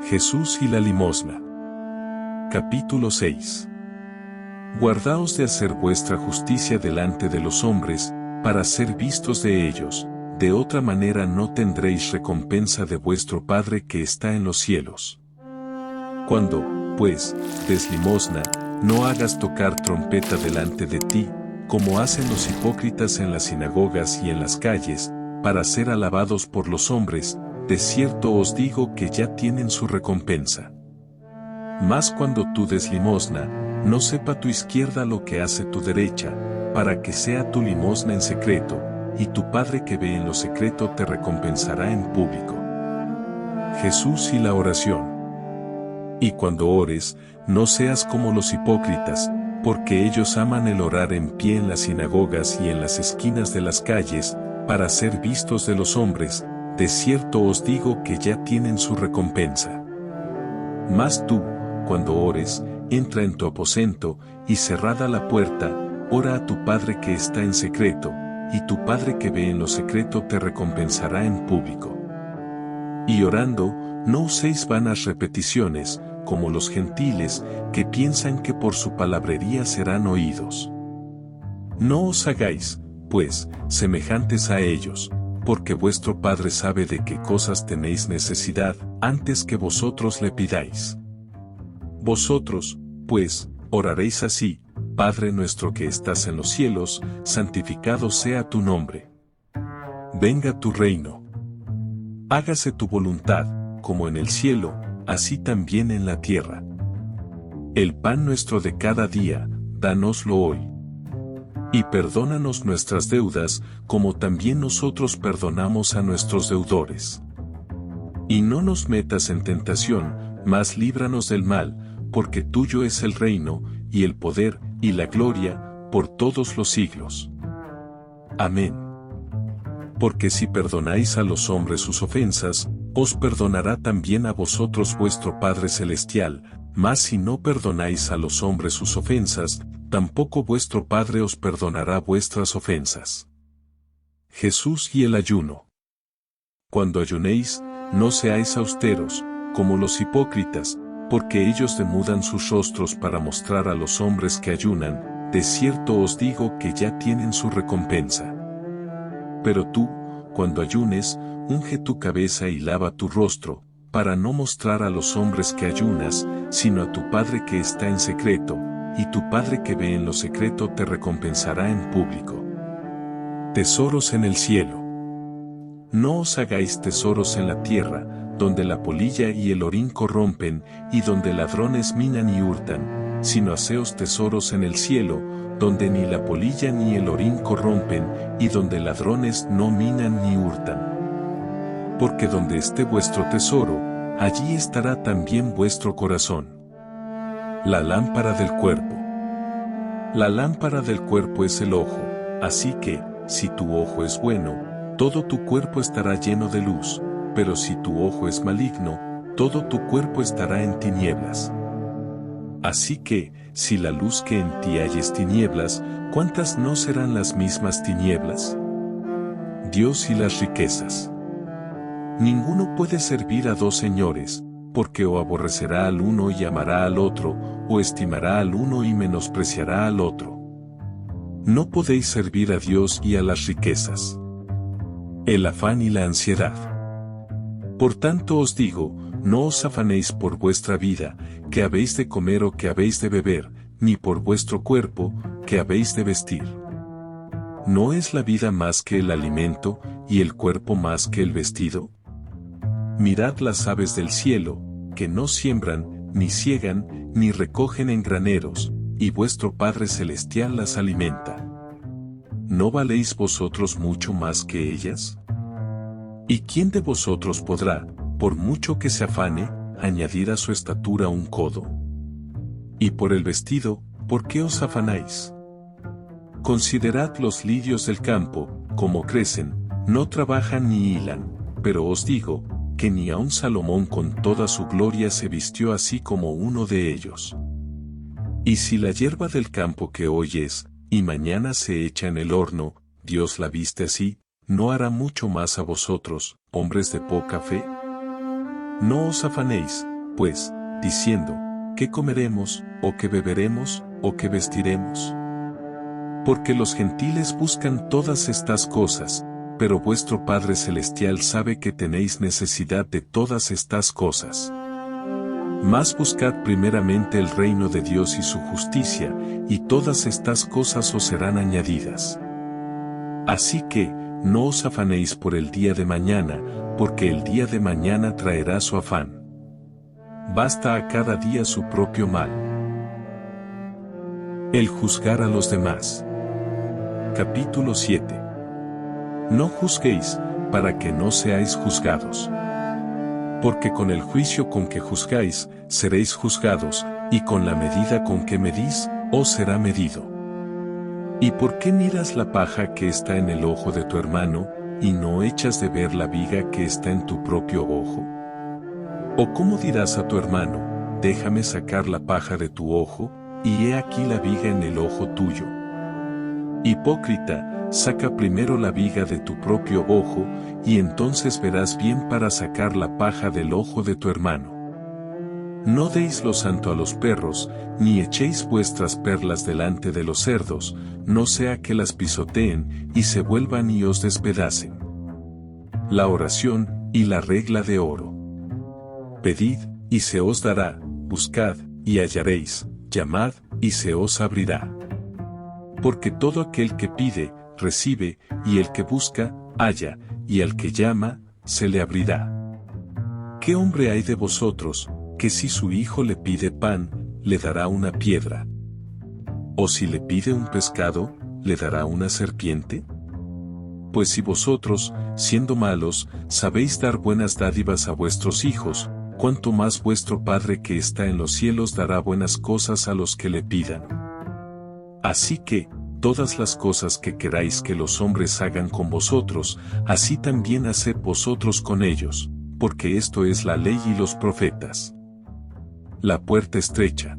Jesús y la limosna. Capítulo 6. Guardaos de hacer vuestra justicia delante de los hombres, para ser vistos de ellos, de otra manera no tendréis recompensa de vuestro Padre que está en los cielos. Cuando, pues, des limosna, no hagas tocar trompeta delante de ti, como hacen los hipócritas en las sinagogas y en las calles, para ser alabados por los hombres. De cierto os digo que ya tienen su recompensa. Mas cuando tú des limosna, no sepa tu izquierda lo que hace tu derecha, para que sea tu limosna en secreto, y tu Padre que ve en lo secreto te recompensará en público. Jesús y la oración. Y cuando ores, no seas como los hipócritas, porque ellos aman el orar en pie en las sinagogas y en las esquinas de las calles, para ser vistos de los hombres. De cierto os digo que ya tienen su recompensa. Mas tú, cuando ores, entra en tu aposento, y cerrada la puerta, ora a tu Padre que está en secreto, y tu Padre que ve en lo secreto te recompensará en público. Y orando, no uséis vanas repeticiones, como los gentiles, que piensan que por su palabrería serán oídos. No os hagáis, pues, semejantes a ellos, porque vuestro Padre sabe de qué cosas tenéis necesidad, antes que vosotros le pidáis. Vosotros, pues, oraréis así: Padre nuestro que estás en los cielos, santificado sea tu nombre. Venga tu reino. Hágase tu voluntad, como en el cielo, así también en la tierra. El pan nuestro de cada día, dánoslo hoy. Y perdónanos nuestras deudas, como también nosotros perdonamos a nuestros deudores. Y no nos metas en tentación, mas líbranos del mal, porque tuyo es el reino, y el poder, y la gloria, por todos los siglos. Amén. Porque si perdonáis a los hombres sus ofensas, os perdonará también a vosotros vuestro Padre Celestial, mas si no perdonáis a los hombres sus ofensas, tampoco vuestro Padre os perdonará vuestras ofensas. Jesús y el ayuno. Cuando ayunéis, no seáis austeros, como los hipócritas, porque ellos demudan sus rostros para mostrar a los hombres que ayunan. De cierto os digo que ya tienen su recompensa. Pero tú, cuando ayunes, unge tu cabeza y lava tu rostro, para no mostrar a los hombres que ayunas, sino a tu Padre que está en secreto, y tu Padre que ve en lo secreto te recompensará en público. Tesoros en el cielo. No os hagáis tesoros en la tierra, donde la polilla y el orín corrompen, y donde ladrones minan y hurtan, sino haceos tesoros en el cielo, donde ni la polilla ni el orín corrompen, y donde ladrones no minan ni hurtan. Porque donde esté vuestro tesoro, allí estará también vuestro corazón. La lámpara del cuerpo. La lámpara del cuerpo es el ojo, así que, si tu ojo es bueno, todo tu cuerpo estará lleno de luz, pero si tu ojo es maligno, todo tu cuerpo estará en tinieblas. Así que, si la luz que en ti hay es tinieblas, ¿cuántas no serán las mismas tinieblas? Dios y las riquezas. Ninguno puede servir a dos señores, porque o aborrecerá al uno y amará al otro, o estimará al uno y menospreciará al otro. No podéis servir a Dios y a las riquezas. El afán y la ansiedad. Por tanto os digo, no os afanéis por vuestra vida, que habéis de comer o que habéis de beber, ni por vuestro cuerpo, que habéis de vestir. ¿No es la vida más que el alimento, y el cuerpo más que el vestido? Mirad las aves del cielo, que no siembran, ni siegan, ni recogen en graneros, y vuestro Padre Celestial las alimenta. ¿No valéis vosotros mucho más que ellas? ¿Y quién de vosotros podrá, por mucho que se afane, añadir a su estatura un codo? Y por el vestido, ¿por qué os afanáis? Considerad los lirios del campo, como crecen, no trabajan ni hilan, pero os digo, que ni aun Salomón con toda su gloria se vistió así como uno de ellos. Y si la hierba del campo que hoy es, y mañana se echa en el horno, Dios la viste así, ¿no hará mucho más a vosotros, hombres de poca fe? No os afanéis, pues, diciendo, ¿qué comeremos, o qué beberemos, o qué vestiremos? Porque los gentiles buscan todas estas cosas, pero vuestro Padre Celestial sabe que tenéis necesidad de todas estas cosas. Mas buscad primeramente el reino de Dios y su justicia, y todas estas cosas os serán añadidas. Así que, no os afanéis por el día de mañana, porque el día de mañana traerá su afán. Basta a cada día su propio mal. El juzgar a los demás. Capítulo 7. No juzguéis, para que no seáis juzgados. Porque con el juicio con que juzgáis, seréis juzgados, y con la medida con que medís, os será medido. ¿Y por qué miras la paja que está en el ojo de tu hermano, y no echas de ver la viga que está en tu propio ojo? ¿O cómo dirás a tu hermano, déjame sacar la paja de tu ojo, y he aquí la viga en el ojo tuyo? Hipócrita, saca primero la viga de tu propio ojo, y entonces verás bien para sacar la paja del ojo de tu hermano. No deis lo santo a los perros, ni echéis vuestras perlas delante de los cerdos, no sea que las pisoteen, y se vuelvan y os despedacen. La oración, y la regla de oro. Pedid, y se os dará, buscad, y hallaréis, llamad, y se os abrirá. Porque todo aquel que pide, recibe, y el que busca, halla, y al que llama, se le abrirá. ¿Qué hombre hay de vosotros, que si su hijo le pide pan, le dará una piedra? ¿O si le pide un pescado, le dará una serpiente? Pues si vosotros, siendo malos, sabéis dar buenas dádivas a vuestros hijos, cuánto más vuestro Padre que está en los cielos dará buenas cosas a los que le pidan. Así que, todas las cosas que queráis que los hombres hagan con vosotros, así también haced vosotros con ellos, porque esto es la ley y los profetas. La puerta estrecha.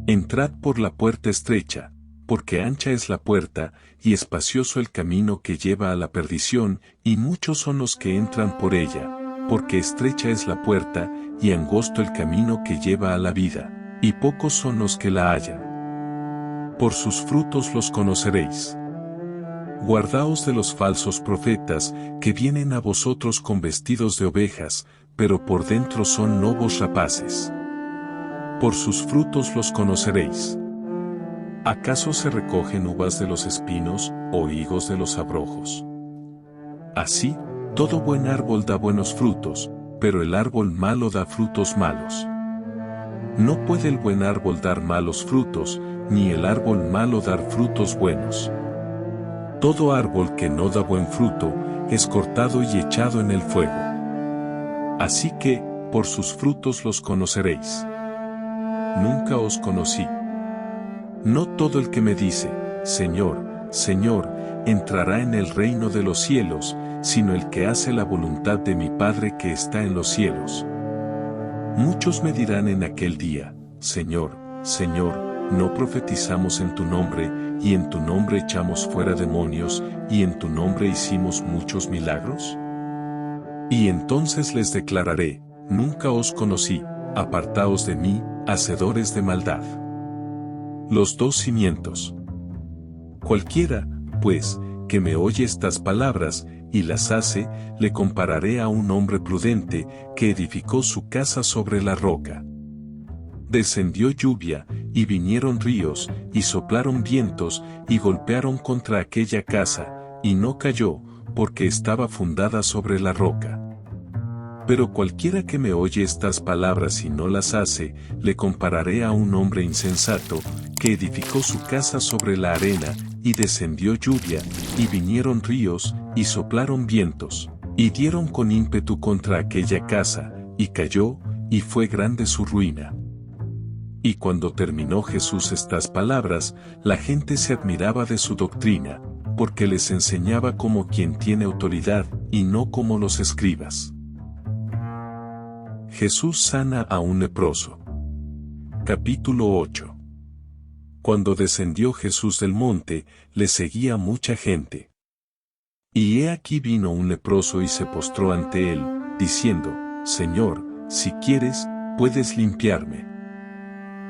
Entrad por la puerta estrecha, porque ancha es la puerta, y espacioso el camino que lleva a la perdición, y muchos son los que entran por ella, porque estrecha es la puerta, y angosto el camino que lleva a la vida, y pocos son los que la hallan. Por sus frutos los conoceréis. Guardaos de los falsos profetas, que vienen a vosotros con vestidos de ovejas, pero por dentro son lobos rapaces. Por sus frutos los conoceréis. ¿Acaso se recogen uvas de los espinos, o higos de los abrojos? Así, todo buen árbol da buenos frutos, pero el árbol malo da frutos malos. No puede el buen árbol dar malos frutos, ni el árbol malo dar frutos buenos. Todo árbol que no da buen fruto, es cortado y echado en el fuego. Así que, por sus frutos los conoceréis. Nunca os conocí. No todo el que me dice, Señor, Señor, entrará en el reino de los cielos, sino el que hace la voluntad de mi Padre que está en los cielos. Muchos me dirán en aquel día, Señor, Señor, ¿no profetizamos en tu nombre, y en tu nombre echamos fuera demonios, y en tu nombre hicimos muchos milagros? Y entonces les declararé, nunca os conocí, apartaos de mí, hacedores de maldad. Los dos cimientos. Cualquiera, pues, que me oye estas palabras, y las hace, le compararé a un hombre prudente, que edificó su casa sobre la roca. Descendió lluvia, y vinieron ríos, y soplaron vientos, y golpearon contra aquella casa, y no cayó, porque estaba fundada sobre la roca. Pero cualquiera que me oye estas palabras y no las hace, le compararé a un hombre insensato, que edificó su casa sobre la arena, y descendió lluvia, y vinieron ríos, y soplaron vientos, y dieron con ímpetu contra aquella casa, y cayó, y fue grande su ruina. Y cuando terminó Jesús estas palabras, la gente se admiraba de su doctrina, porque les enseñaba como quien tiene autoridad, y no como los escribas. Jesús sana a un leproso. Capítulo 8. Cuando descendió Jesús del monte, le seguía mucha gente. Y he aquí vino un leproso y se postró ante él, diciendo, Señor, si quieres, puedes limpiarme.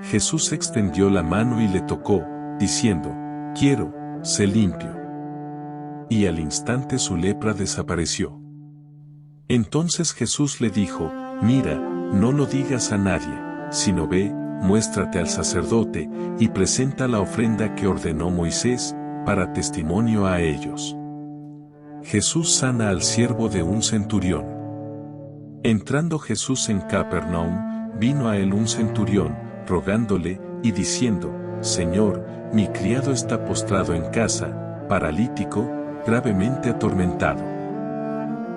Jesús extendió la mano y le tocó, diciendo, quiero, sé limpio. Y al instante su lepra desapareció. Entonces Jesús le dijo, mira, no lo digas a nadie, sino ve, muéstrate al sacerdote, y presenta la ofrenda que ordenó Moisés, para testimonio a ellos. Jesús sana al siervo de un centurión. Entrando Jesús en Capernaum, vino a él un centurión, rogándole, y diciendo, Señor, mi criado está postrado en casa, paralítico, gravemente atormentado.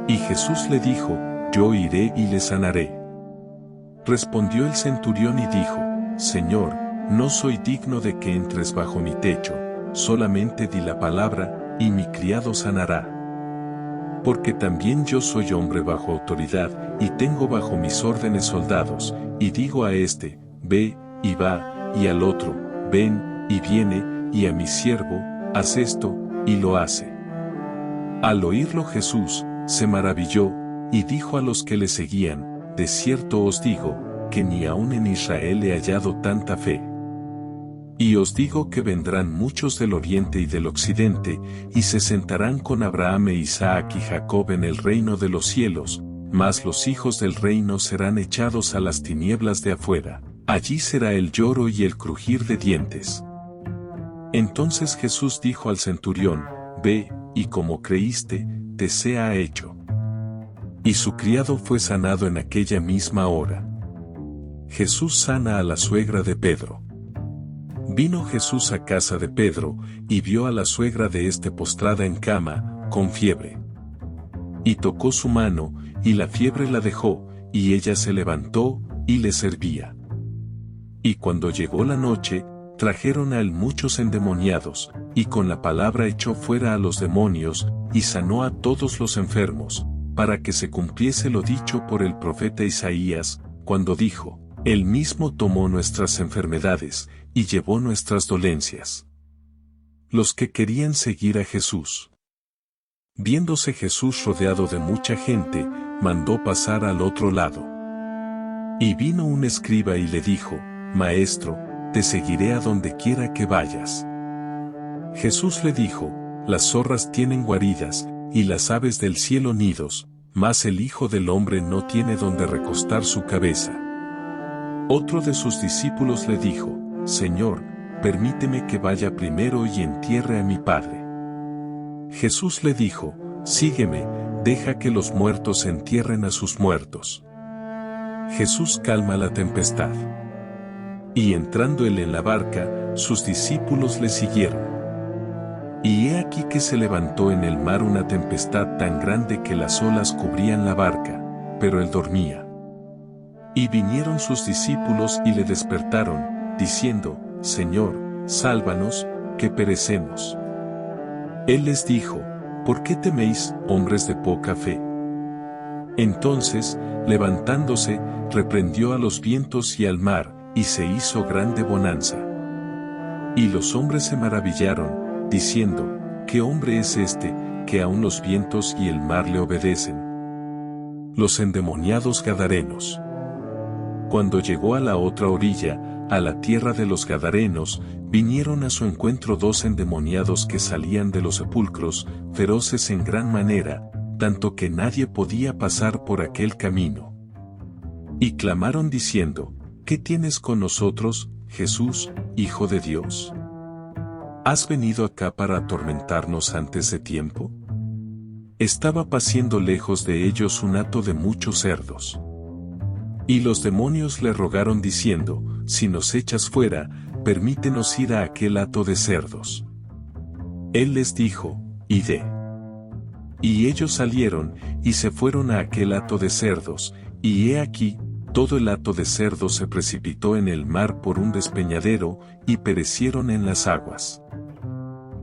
Y Jesús le dijo, yo iré y le sanaré. Respondió el centurión y dijo, Señor, no soy digno de que entres bajo mi techo, solamente di la palabra, y mi criado sanará. Porque también yo soy hombre bajo autoridad, y tengo bajo mis órdenes soldados, y digo a este, ve, y va, y al otro, ven, y viene, y a mi siervo, haz esto, y lo hace. Al oírlo Jesús, se maravilló, y dijo a los que le seguían, de cierto os digo, que ni aun en Israel he hallado tanta fe. Y os digo que vendrán muchos del oriente y del occidente, y se sentarán con Abraham e Isaac y Jacob en el reino de los cielos, mas los hijos del reino serán echados a las tinieblas de afuera, allí será el lloro y el crujir de dientes. Entonces Jesús dijo al centurión, ve, y como creíste, te sea hecho. Y su criado fue sanado en aquella misma hora. Jesús sana a la suegra de Pedro. Vino Jesús a casa de Pedro, y vio a la suegra de éste postrada en cama, con fiebre. Y tocó su mano, y la fiebre la dejó, y ella se levantó, y le servía. Y cuando llegó la noche, trajeron a él muchos endemoniados, y con la palabra echó fuera a los demonios, y sanó a todos los enfermos, para que se cumpliese lo dicho por el profeta Isaías, cuando dijo, Él mismo tomó nuestras enfermedades, y llevó nuestras dolencias. Los que querían seguir a Jesús. Viéndose Jesús rodeado de mucha gente, mandó pasar al otro lado. Y vino un escriba y le dijo, Maestro, te seguiré a donde quiera que vayas. Jesús le dijo, las zorras tienen guaridas, y las aves del cielo nidos, mas el Hijo del Hombre no tiene donde recostar su cabeza. Otro de sus discípulos le dijo, Señor, permíteme que vaya primero y entierre a mi Padre. Jesús le dijo, sígueme, deja que los muertos entierren a sus muertos. Jesús calma la tempestad. Y entrando él en la barca, sus discípulos le siguieron. Y he aquí que se levantó en el mar una tempestad tan grande que las olas cubrían la barca, pero él dormía. Y vinieron sus discípulos y le despertaron, diciendo, Señor, sálvanos, que perecemos. Él les dijo, ¿por qué teméis, hombres de poca fe? Entonces, levantándose, reprendió a los vientos y al mar, y se hizo grande bonanza. Y los hombres se maravillaron, diciendo, ¿qué hombre es este, que aun los vientos y el mar le obedecen? Los endemoniados gadarenos. Cuando llegó a la otra orilla, a la tierra de los gadarenos, vinieron a su encuentro dos endemoniados que salían de los sepulcros, feroces en gran manera, tanto que nadie podía pasar por aquel camino. Y clamaron diciendo, ¿qué tienes con nosotros, Jesús, Hijo de Dios? ¿Has venido acá para atormentarnos antes de tiempo? Estaba paciendo lejos de ellos un hato de muchos cerdos. Y los demonios le rogaron diciendo, si nos echas fuera, permítenos ir a aquel hato de cerdos. Él les dijo, id. Y ellos salieron, y se fueron a aquel hato de cerdos, y he aquí, todo el hato de cerdos se precipitó en el mar por un despeñadero, y perecieron en las aguas.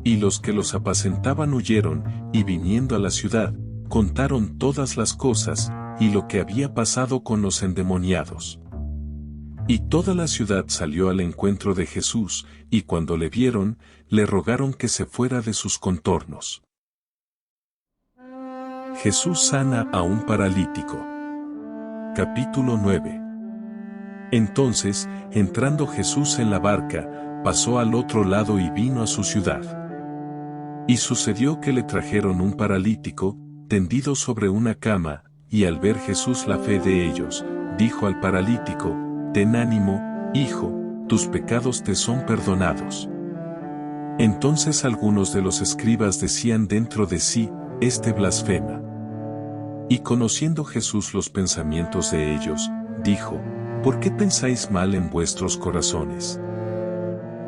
Y los que los apacentaban huyeron, y viniendo a la ciudad, contaron todas las cosas, y lo que había pasado con los endemoniados. Y toda la ciudad salió al encuentro de Jesús, y cuando le vieron, le rogaron que se fuera de sus contornos. Jesús sana a un paralítico. Capítulo 9. Entonces, entrando Jesús en la barca, pasó al otro lado y vino a su ciudad. Y sucedió que le trajeron un paralítico, tendido sobre una cama, y al ver Jesús la fe de ellos, dijo al paralítico: «Ten ánimo, hijo, tus pecados te son perdonados». Entonces algunos de los escribas decían dentro de sí: «Este blasfema». Y conociendo Jesús los pensamientos de ellos, dijo: «¿Por qué pensáis mal en vuestros corazones?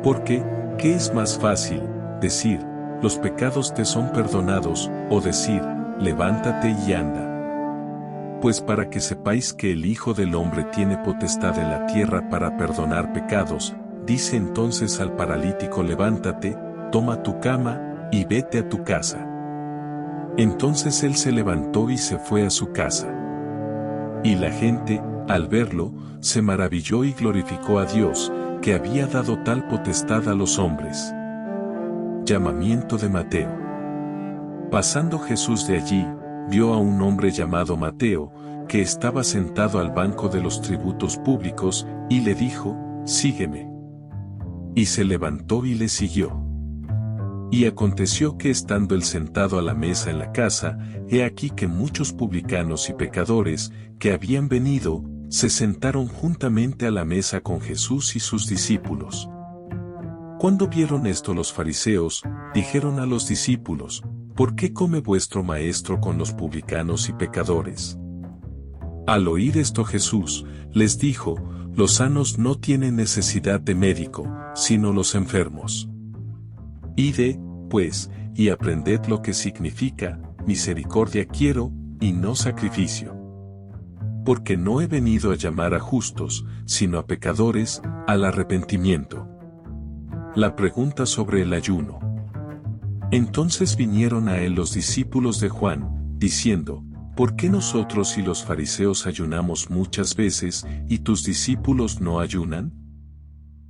Porque, ¿qué es más fácil, decir, los pecados te son perdonados, o decir, levántate y anda? Pues para que sepáis que el Hijo del Hombre tiene potestad en la tierra para perdonar pecados, dice entonces al paralítico: levántate, toma tu cama, y vete a tu casa». Entonces él se levantó y se fue a su casa. Y la gente, al verlo, se maravilló y glorificó a Dios, que había dado tal potestad a los hombres. Llamamiento de Mateo. Pasando Jesús de allí, vio a un hombre llamado Mateo, que estaba sentado al banco de los tributos públicos, y le dijo: «Sígueme». Y se levantó y le siguió. Y aconteció que estando él sentado a la mesa en la casa, he aquí que muchos publicanos y pecadores, que habían venido, se sentaron juntamente a la mesa con Jesús y sus discípulos. Cuando vieron esto los fariseos, dijeron a los discípulos: «¿Por qué come vuestro maestro con los publicanos y pecadores?». Al oír esto Jesús les dijo: «Los sanos no tienen necesidad de médico, sino los enfermos. Id, pues, y aprended lo que significa: misericordia quiero, y no sacrificio. Porque no he venido a llamar a justos, sino a pecadores, al arrepentimiento». La pregunta sobre el ayuno. Entonces vinieron a él los discípulos de Juan, diciendo: «¿Por qué nosotros y los fariseos ayunamos muchas veces, y tus discípulos no ayunan?».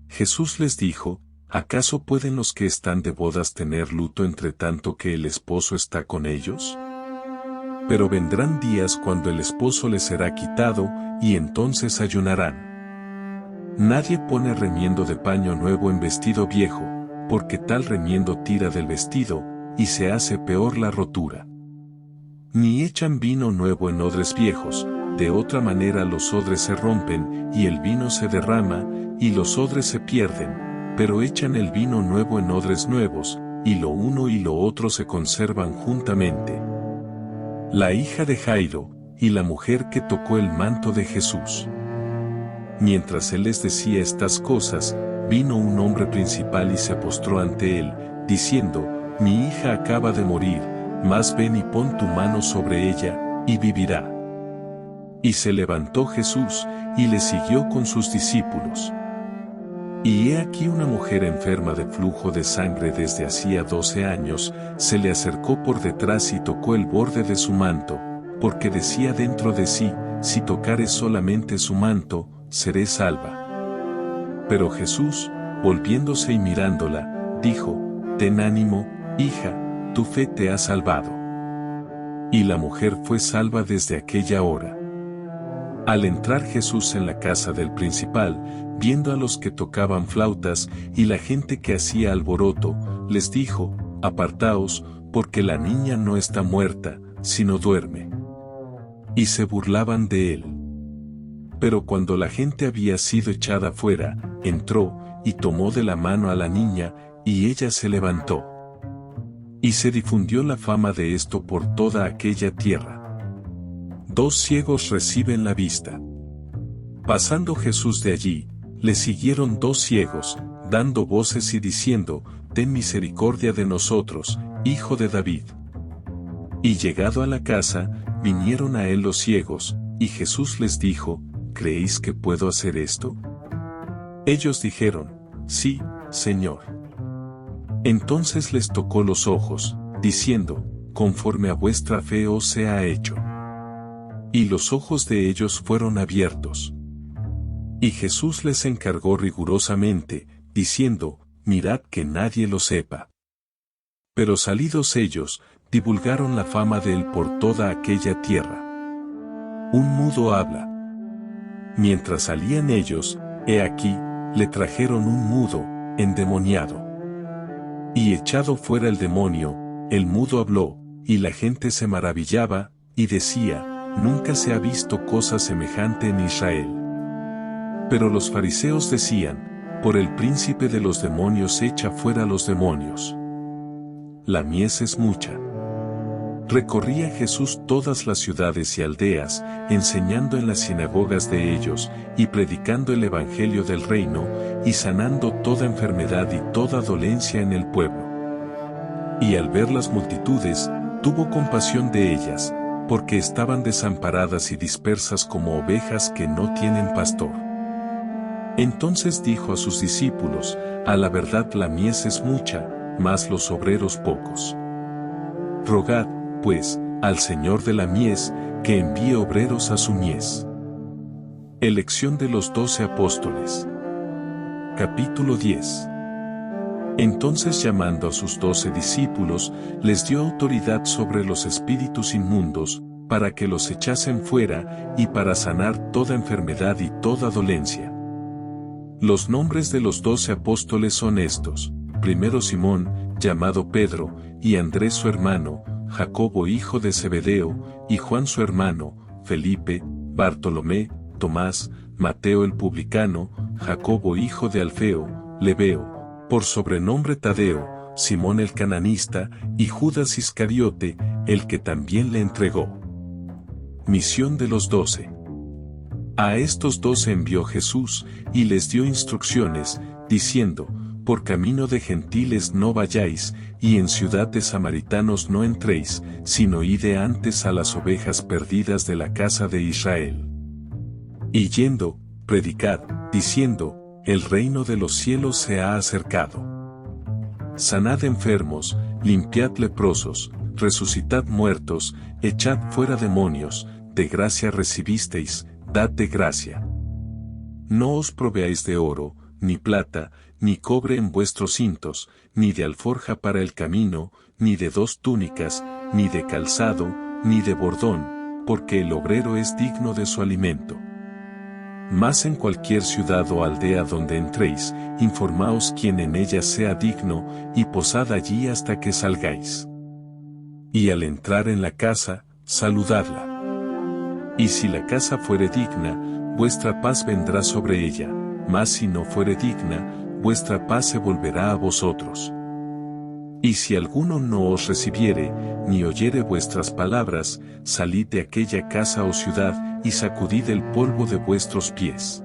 Jesús les dijo: «¿Acaso pueden los que están de bodas tener luto entre tanto que el esposo está con ellos? Pero vendrán días cuando el esposo les será quitado, y entonces ayunarán. Nadie pone remiendo de paño nuevo en vestido viejo, porque tal remiendo tira del vestido, y se hace peor la rotura. Ni echan vino nuevo en odres viejos, de otra manera los odres se rompen, y el vino se derrama, y los odres se pierden. Pero echan el vino nuevo en odres nuevos, y lo uno y lo otro se conservan juntamente». La hija de Jairo, y la mujer que tocó el manto de Jesús. Mientras él les decía estas cosas, vino un hombre principal y se postró ante él, diciendo: «Mi hija acaba de morir, mas ven y pon tu mano sobre ella, y vivirá». Y se levantó Jesús, y le siguió con sus discípulos. Y he aquí una mujer enferma de flujo de sangre desde hacía 12 años, se le acercó por detrás y tocó el borde de su manto, porque decía dentro de sí: «Si tocare solamente su manto, seré salva». Pero Jesús, volviéndose y mirándola, dijo: «Ten ánimo, hija, tu fe te ha salvado». Y la mujer fue salva desde aquella hora. Al entrar Jesús en la casa del principal, viendo a los que tocaban flautas y la gente que hacía alboroto, les dijo: «Apartaos, porque la niña no está muerta, sino duerme». Y se burlaban de él. Pero cuando la gente había sido echada fuera, entró, y tomó de la mano a la niña, y ella se levantó. Y se difundió la fama de esto por toda aquella tierra. 2 ciegos reciben la vista. Pasando Jesús de allí, le siguieron 2 ciegos, dando voces y diciendo: «Ten misericordia de nosotros, Hijo de David». Y llegado a la casa, vinieron a él los ciegos, y Jesús les dijo: «¿Creéis que puedo hacer esto?». Ellos dijeron: «Sí, Señor». Entonces les tocó los ojos, diciendo: «Conforme a vuestra fe os sea hecho». Y los ojos de ellos fueron abiertos. Y Jesús les encargó rigurosamente, diciendo: «Mirad que nadie lo sepa». Pero salidos ellos, divulgaron la fama de él por toda aquella tierra. Un mudo habla. Mientras salían ellos, he aquí, le trajeron un mudo, endemoniado. Y echado fuera el demonio, el mudo habló, y la gente se maravillaba, y decía, nunca se ha visto cosa semejante en Israel. Pero los fariseos decían, por el príncipe de los demonios echa fuera los demonios. La mies es mucha. Recorría Jesús todas las ciudades y aldeas, enseñando en las sinagogas de ellos, y predicando el evangelio del reino, y sanando toda enfermedad y toda dolencia en el pueblo. Y al ver las multitudes, tuvo compasión de ellas, porque estaban desamparadas y dispersas como ovejas que no tienen pastor. Entonces dijo a sus discípulos, a la verdad la mies es mucha, mas los obreros pocos. Rogad, pues, al Señor de la mies, que envíe obreros a su mies. Elección de los 12 apóstoles. Capítulo 10. Entonces llamando a sus 12 discípulos, les dio autoridad sobre los espíritus inmundos, para que los echasen fuera, y para sanar toda enfermedad y toda dolencia. Los nombres de los 12 apóstoles son estos: primero Simón, llamado Pedro, y Andrés su hermano, Jacobo hijo de Zebedeo, y Juan su hermano, Felipe, Bartolomé, Tomás, Mateo el publicano, Jacobo hijo de Alfeo, Lebeo, por sobrenombre Tadeo, Simón el cananista, y Judas Iscariote, el que también le entregó. Misión de los 12. A estos 12 envió Jesús, y les dio instrucciones, diciendo, por camino de gentiles no vayáis, y en ciudad de samaritanos no entréis, sino ide antes a las ovejas perdidas de la casa de Israel. Y yendo, predicad, diciendo, el reino de los cielos se ha acercado. Sanad enfermos, limpiad leprosos, resucitad muertos, echad fuera demonios, de gracia recibisteis, dad de gracia. No os proveáis de oro, ni plata, ni cobre en vuestros cintos, ni de alforja para el camino, ni de 2 túnicas, ni de calzado, ni de bordón, porque el obrero es digno de su alimento. Mas en cualquier ciudad o aldea donde entréis, informaos quién en ella sea digno, y posad allí hasta que salgáis. Y al entrar en la casa, saludadla. Y si la casa fuere digna, vuestra paz vendrá sobre ella, mas si no fuere digna, vuestra paz se volverá a vosotros. Y si alguno no os recibiere, ni oyere vuestras palabras, salid de aquella casa o ciudad, y sacudid el polvo de vuestros pies.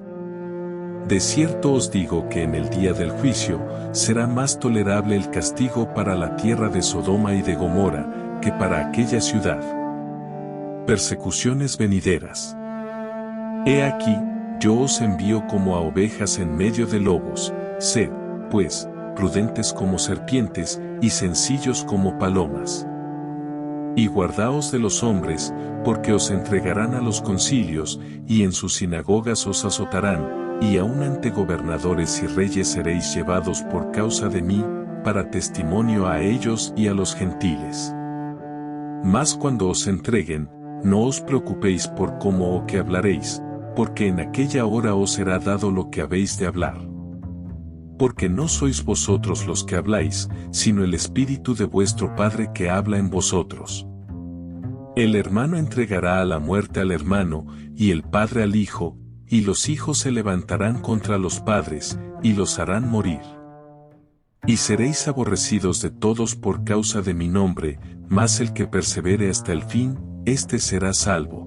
De cierto os digo que en el día del juicio, será más tolerable el castigo para la tierra de Sodoma y de Gomorra, que para aquella ciudad. Persecuciones venideras. He aquí, yo os envío como a ovejas en medio de lobos, sed, pues, prudentes como serpientes, y sencillos como palomas. Y guardaos de los hombres, porque os entregarán a los concilios, y en sus sinagogas os azotarán, y aun ante gobernadores y reyes seréis llevados por causa de mí, para testimonio a ellos y a los gentiles. Mas cuando os entreguen, no os preocupéis por cómo o qué hablaréis, porque en aquella hora os será dado lo que habéis de hablar. Porque no sois vosotros los que habláis, sino el Espíritu de vuestro Padre que habla en vosotros. El hermano entregará a la muerte al hermano, y el padre al hijo, y los hijos se levantarán contra los padres, y los harán morir. Y seréis aborrecidos de todos por causa de mi nombre, mas el que persevere hasta el fin, éste será salvo.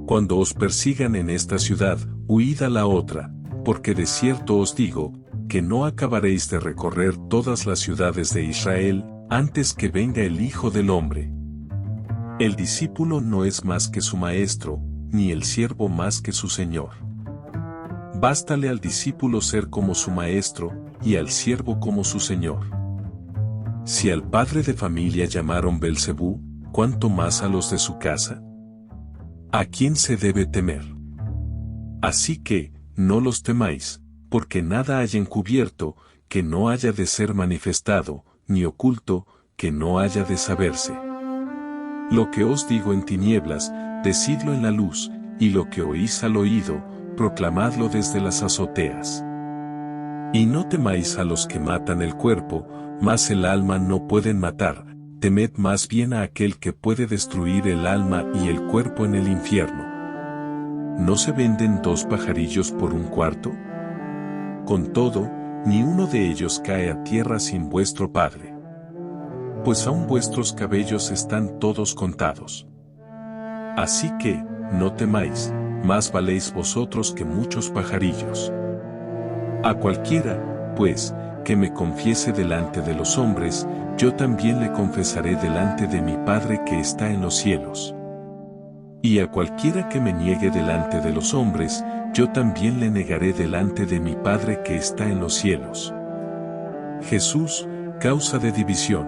Cuando os persigan en esta ciudad, huid a la otra, porque de cierto os digo, que no acabaréis de recorrer todas las ciudades de Israel, antes que venga el Hijo del Hombre. El discípulo no es más que su maestro, ni el siervo más que su señor. Bástale al discípulo ser como su maestro, y al siervo como su señor. Si al padre de familia llamaron Belcebú, ¿cuánto más a los de su casa? ¿A quién se debe temer? Así que, no los temáis, porque nada hay encubierto, que no haya de ser manifestado, ni oculto, que no haya de saberse. Lo que os digo en tinieblas, decidlo en la luz, y lo que oís al oído, proclamadlo desde las azoteas. Y no temáis a los que matan el cuerpo, mas el alma no pueden matar, temed más bien a aquel que puede destruir el alma y el cuerpo en el infierno. ¿No se venden 2 pajarillos por 1 cuarto? Con todo, ni uno de ellos cae a tierra sin vuestro Padre. Pues aún vuestros cabellos están todos contados. Así que, no temáis, más valéis vosotros que muchos pajarillos. A cualquiera, pues, que me confiese delante de los hombres, yo también le confesaré delante de mi Padre que está en los cielos. Y a cualquiera que me niegue delante de los hombres, yo también le negaré delante de mi Padre que está en los cielos. Jesús, causa de división.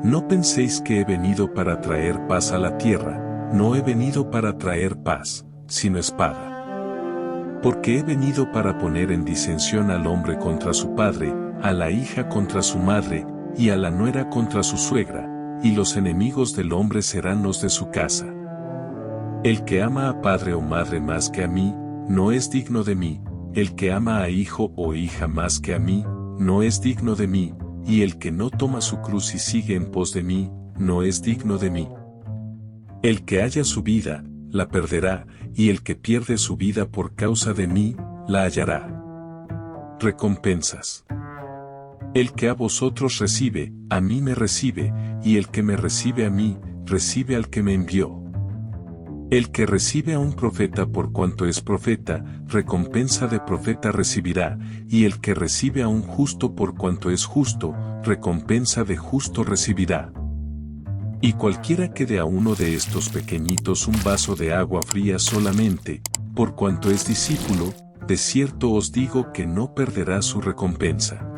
No penséis que he venido para traer paz a la tierra, no he venido para traer paz, sino espada. Porque he venido para poner en disensión al hombre contra su padre, a la hija contra su madre, y a la nuera contra su suegra, y los enemigos del hombre serán los de su casa. El que ama a padre o madre más que a mí, no es digno de mí, el que ama a hijo o hija más que a mí, no es digno de mí, y el que no toma su cruz y sigue en pos de mí, no es digno de mí. El que haya su vida, la perderá, y el que pierde su vida por causa de mí, la hallará. Recompensas. El que a vosotros recibe, a mí me recibe, y el que me recibe a mí, recibe al que me envió. El que recibe a un profeta por cuanto es profeta, recompensa de profeta recibirá, y el que recibe a un justo por cuanto es justo, recompensa de justo recibirá. Y cualquiera que dé a uno de estos pequeñitos un vaso de agua fría solamente, por cuanto es discípulo, de cierto os digo que no perderá su recompensa.